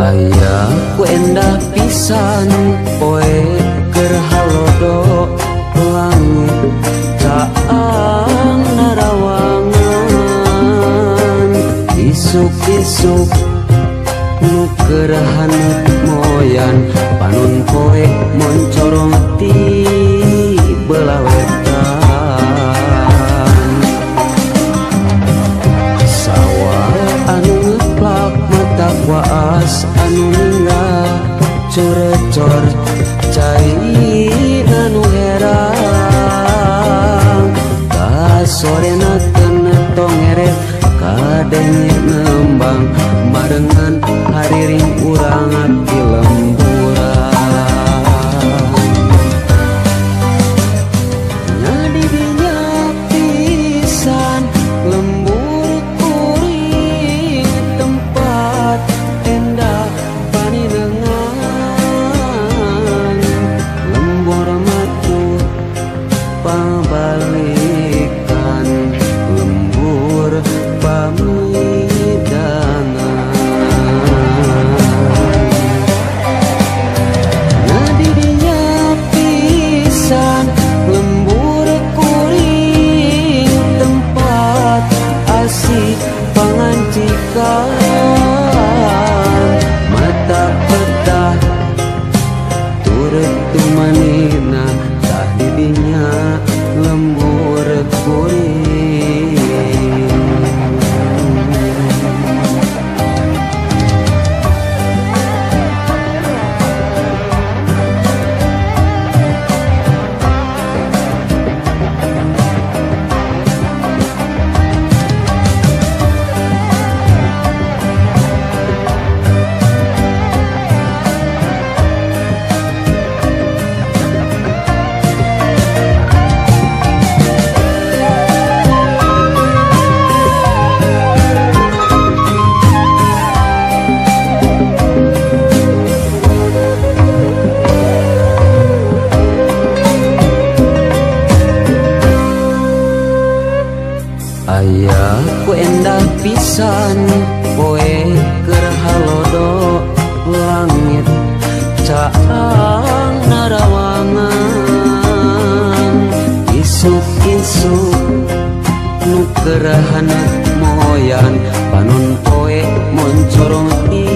Aya ku endah pisan poe keur halodo langit caang narawangan isuk-isuk nu keur haneut moyan panun poe moncorong ti belah wetan sawah anu ngeplak mata kuas anu ninggah corecor cai anu herang ka sorena teu tongeret kadenge nembang marengan hariring urang ati lemburan ngadi dinya pisan lembur kuring tempat endah paninengan lembur matur pabalikan lembur pamidangan ngadi dinya pisan lembur kuring tempat asik pangancikan mata petah turut tumanina tah didinya lembur kuring aya ku endah pisan poe keur halodo langit caang narawangan isuk-isuk nu keur haneut moyan panun poe moncorong ti